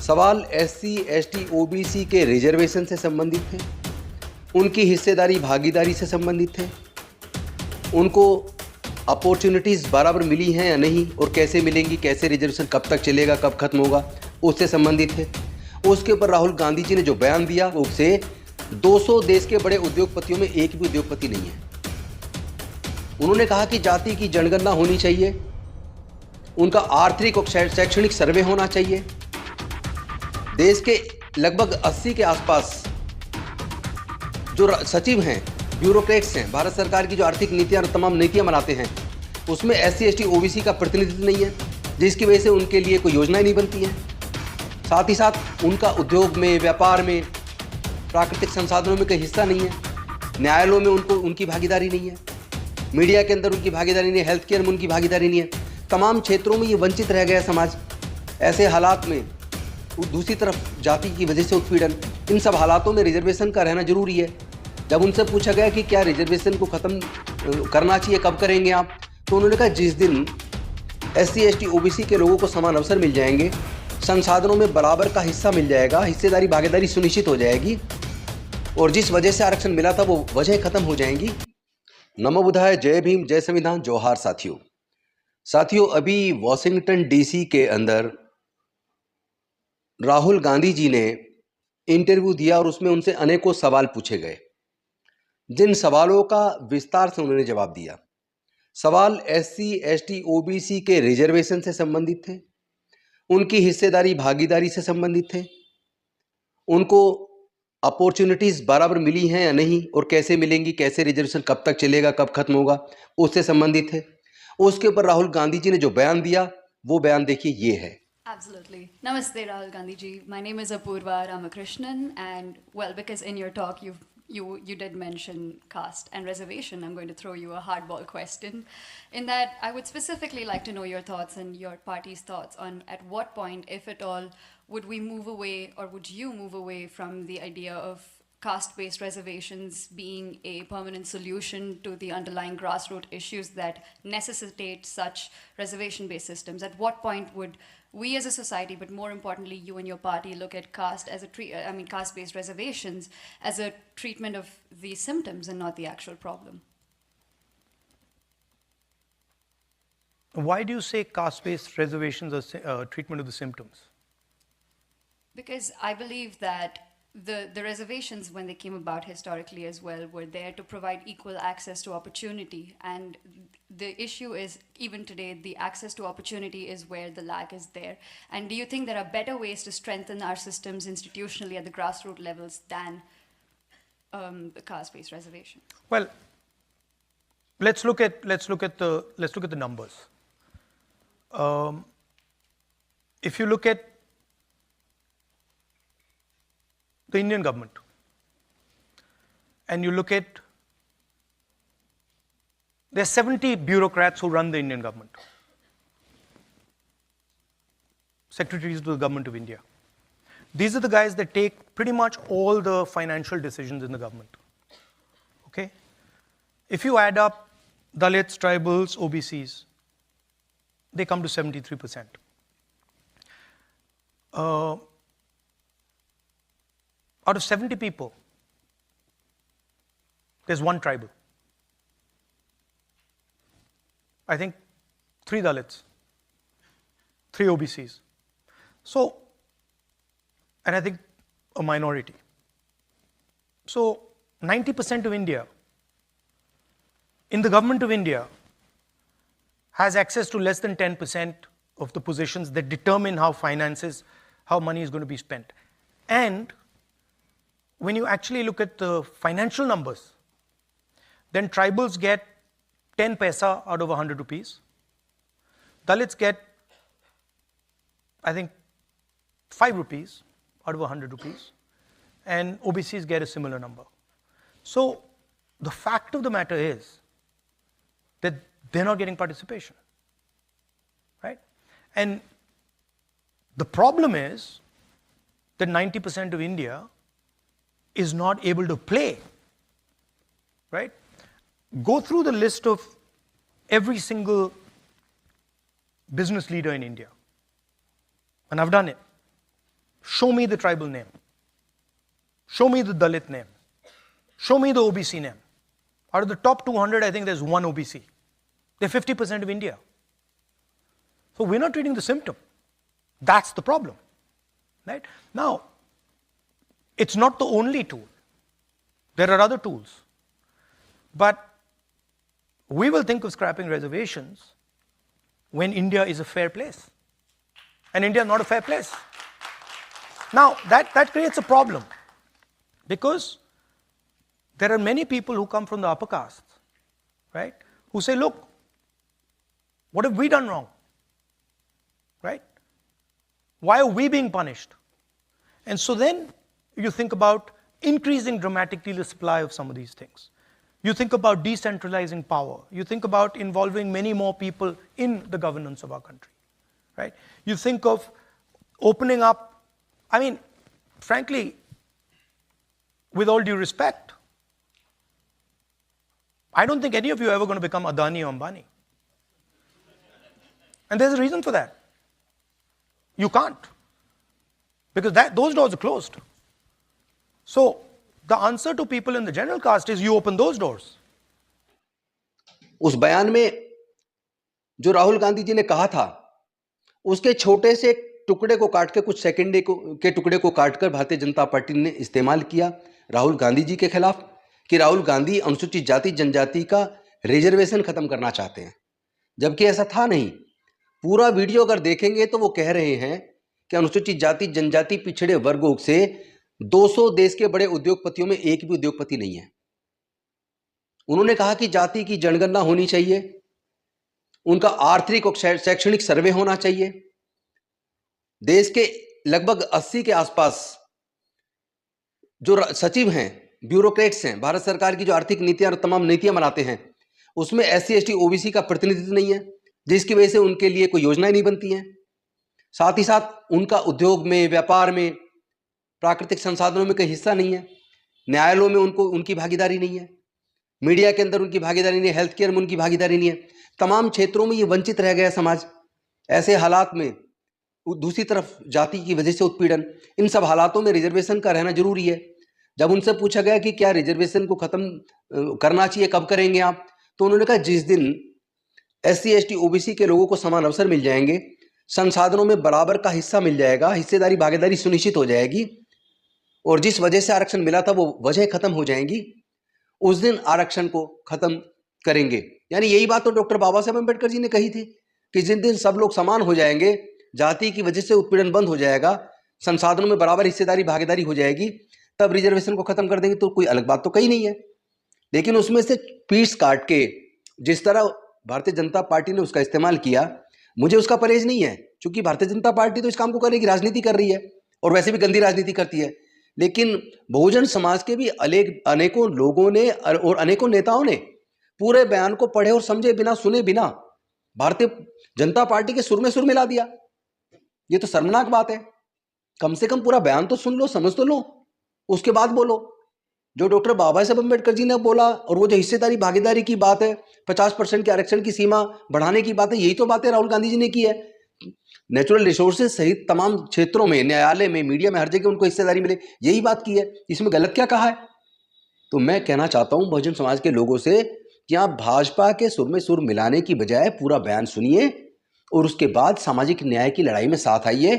सवाल SC, ST, OBC के reservation से संबंधित थे, उनकी हिस्सेदारी भागीदारी से संबंधित थे, उनको अपॉर्चुनिटीज़ बराबर मिली हैं या नहीं और कैसे मिलेंगी, कैसे रिजर्वेशन कब तक चलेगा, कब खत्म होगा, उससे संबंधित थे। उसके ऊपर राहुल गांधी जी ने जो बयान दिया उससे 200 देश के बड़े उद्योगपतियों में एक भी उद्योगपति नहीं है। उन्होंने कहा कि जाति की जनगणना होनी चाहिए, उनका आर्थिक और शैक्षणिक सर्वे होना चाहिए। देश के लगभग 80 के आसपास जो सचिव हैं, ब्यूरोक्रेट्स हैं, भारत सरकार की जो आर्थिक नीतियां तमाम नीतियां बनाते हैं, उसमें एससी, एसटी, ओबीसी का प्रतिनिधित्व नहीं है, जिसकी वजह से उनके लिए कोई योजनाएं नहीं बनती हैं। साथ ही साथ उनका उद्योग में, व्यापार में, प्राकृतिक संसाधनों में कोई हिस्सा नहीं है। न्यायालयों में उनकी भागीदारी नहीं है, मीडिया के अंदर उनकी भागीदारी नहीं है, हेल्थ केयर में उनकी भागीदारी नहीं है। तमाम क्षेत्रों में ये वंचित रह गया समाज। ऐसे हालात में दूसरी तरफ जाति की वजह से उत्पीड़न, इन सब हालातों में रिजर्वेशन का रहना जरूरी है। जब उनसे पूछा गया कि क्या रिजर्वेशन को ख़त्म करना चाहिए, कब करेंगे आप, तो उन्होंने कहा जिस दिन एससी, एसटी, ओबीसी के लोगों को समान अवसर मिल जाएंगे, संसाधनों में बराबर का हिस्सा मिल जाएगा, हिस्सेदारी भागीदारी सुनिश्चित हो जाएगी और जिस वजह से आरक्षण मिला था वो वजह खत्म हो जाएंगी। नमो बुद्धाय, जय भीम, जय संविधान, जोहार साथियों। अभी वॉशिंगटन डीसी के अंदर राहुल गांधी जी ने इंटरव्यू दिया और उसमें उनसे अनेकों सवाल पूछे गए, जिन सवालों का विस्तार से उन्होंने जवाब दिया। सवाल एससी, एसटी, ओबीसी के रिजर्वेशन से संबंधित थे, उनकी हिस्सेदारी भागीदारी से संबंधित थे, उनको अपॉर्चुनिटीज़ बराबर मिली हैं या नहीं और कैसे मिलेंगी, कैसे रिजर्वेशन कब तक चलेगा, कब खत्म होगा, उससे संबंधित थे। उसके ऊपर राहुल गांधी जी ने जो बयान दिया वो बयान देखिए, ये है। Absolutely. Namaste, Rahul Gandhi ji. My name is Apurva Ramakrishnan, and well, because in your talk you did mention caste and reservation, I'm going to throw you a hardball question. In that, I would specifically like to know your thoughts and your party's thoughts on at what point, if at all, would we move away, or would you move away from the idea of caste-based reservations being a permanent solution to the underlying grassroots issues that necessitate such reservation-based systems? At what point would we as a society, but more importantly, you and your party, look at caste as caste-based reservations as a treatment of the symptoms and not the actual problem? Why do you say caste-based reservations are treatment of the symptoms? Because I believe that the reservations, when they came about historically as well, were there to provide equal access to opportunity. And the issue is, even today, the access to opportunity is where the lag is there. And do you think there are better ways to strengthen our systems institutionally at the grassroots levels than the caste-based reservation? Well, let's look at the numbers. If you look at the Indian government, and you look at, there are 70 bureaucrats who run the Indian government, secretaries to the government of India. These are the guys that take pretty much all the financial decisions in the government. Okay? If you add up Dalits, tribals, OBCs, they come to 73%. Out of 70 people, there's one tribal. I think 3 Dalits, 3 OBCs. So, and I think a minority. So, 90% of India, in the government of India, has access to less than 10% of the positions that determine how money is going to be spent. And when you actually look at the financial numbers, then tribals get 10 paisa out of 100 rupees. Dalits get, I think, 5 rupees out of 100 rupees. And OBCs get a similar number. So the fact of the matter is that they're not getting participation, right? And the problem is that 90% of India is not able to play, right? Go through the list of every single business leader in India. And I've done it. show me the tribal name, show me the Dalit name, show me the OBC name. Out of the top 200, I think there's one OBC. They're 50% of India. So we're not treating the symptom. That's the problem. Right? Now, it's not the only tool. There are other tools. But we will think of scrapping reservations when India is a fair place. And India is not a fair place. Now, that creates a problem. Because there are many people who come from the upper castes, right, who say, look, what have we done wrong? Right? Why are we being punished? And so then you think about increasing dramatically the supply of some of these things. You think about decentralizing power. You think about involving many more people in the governance of our country. Right? You think of opening up, I mean, frankly, with all due respect, I don't think any of you are ever going to become Adani or Ambani. And there's a reason for that. You can't. Because those doors are closed. So, the answer to people in the general caste is you open those doors. उस बयान में जो राहुल गांधी जी ने कहा था, उसके छोटे से टुकड़े को काट के, कुछ सेकंड के टुकड़े को काटकर भारतीय जनता पार्टी ने इस्तेमाल किया राहुल गांधी जी के खिलाफ कि राहुल गांधी अनुसूचित जाति जनजाति का रिजर्वेशन खत्म करना चाहते हैं, जबकि ऐसा था नहीं। पूरा वीडियो अगर देखेंगे तो वो कह रहे हैं कि अनुसूचित जाति जनजाति पिछड़े वर्गों से 200 देश के बड़े उद्योगपतियों में एक भी उद्योगपति नहीं है। उन्होंने कहा कि जाति की जनगणना होनी चाहिए, उनका आर्थिक और शैक्षणिक सर्वे होना चाहिए। देश के लगभग 80 के आसपास जो सचिव हैं, ब्यूरोक्रेट्स हैं, भारत सरकार की जो आर्थिक नीतियां और तमाम नीतियां बनाते हैं, उसमें SC ST OBC का प्रतिनिधित्व नहीं है, जिसकी वजह से उनके लिए कोई योजनाएं नहीं बनती हैं। साथ ही साथ उनका उद्योग में, व्यापार में, प्राकृतिक संसाधनों में कोई हिस्सा नहीं है। न्यायालयों में उनकी भागीदारी नहीं है, मीडिया के अंदर उनकी भागीदारी नहीं है, हेल्थ केयर में उनकी भागीदारी नहीं है। तमाम क्षेत्रों में ये वंचित रह गया समाज। ऐसे हालात में दूसरी तरफ जाति की वजह से उत्पीड़न, इन सब हालातों में रिजर्वेशन का रहना जरूरी है। जब उनसे पूछा गया कि क्या रिजर्वेशन को खत्म करना चाहिए, कब करेंगे आप, तो उन्होंने कहा जिस दिन SC ST OBC के लोगों को समान अवसर मिल जाएंगे, संसाधनों में बराबर का हिस्सा मिल जाएगा, हिस्सेदारी भागीदारी सुनिश्चित हो जाएगी और जिस वजह से आरक्षण मिला था वो वजह खत्म हो जाएंगी, उस दिन आरक्षण को खत्म करेंगे। यानी यही बात तो डॉक्टर बाबा साहब अम्बेडकर जी ने कही थी कि जिस दिन सब लोग समान हो जाएंगे, जाति की वजह से उत्पीड़न बंद हो जाएगा, संसाधनों में बराबर हिस्सेदारी भागीदारी हो जाएगी, तब रिजर्वेशन को खत्म कर देंगे। तो कोई अलग बात तो कही नहीं है। लेकिन उसमें से पीस काट के जिस तरह भारतीय जनता पार्टी ने उसका इस्तेमाल किया, मुझे उसका परहेज नहीं है, क्योंकि भारतीय जनता पार्टी तो इस काम को करेगी, राजनीति कर रही है और वैसे भी गंदी राजनीति करती है। लेकिन बहुजन समाज के भी अनेकों लोगों ने और अनेकों नेताओं ने पूरे बयान को पढ़े और समझे बिना, सुने बिना भारतीय जनता पार्टी के सुर में सुर मिला दिया। ये तो शर्मनाक बात है। कम से कम पूरा बयान तो सुन लो, समझ तो लो, उसके बाद बोलो। जो डॉक्टर बाबा साहब अम्बेडकर जी ने बोला और वो जो हिस्सेदारी भागीदारी की बात है, 50% के आरक्षण की सीमा बढ़ाने की बात है, यही तो बातें राहुल गांधी जी ने की है। नेचुरल रिसोर्सेज सहित तमाम क्षेत्रों में, न्यायालय में, मीडिया में, हर जगह उनको हिस्सेदारी मिले, यही बात की है। इसमें गलत क्या कहा है? तो मैं कहना चाहता हूं बहुजन समाज के लोगों से कि आप भाजपा के सुर में सुर मिलाने की बजाय पूरा बयान सुनिए और उसके बाद सामाजिक न्याय की लड़ाई में साथ आइए।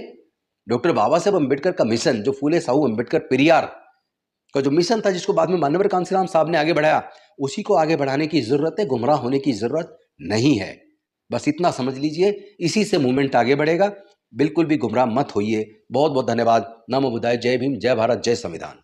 डॉक्टर बाबा साहब अम्बेडकर का मिशन, जो फूले साहू अम्बेडकर पेरियार का जो मिशन था, जिसको बाद में मान्यवर कांसीराम साहब ने आगे बढ़ाया, उसी को आगे बढ़ाने की जरूरत है। गुमराह होने की जरूरत नहीं है। बस इतना समझ लीजिए, इसी से मूवमेंट आगे बढ़ेगा। बिल्कुल भी गुमराह मत होइए। बहुत बहुत धन्यवाद। नमो बुद्धाय। जय भीम, जय भारत, जय संविधान।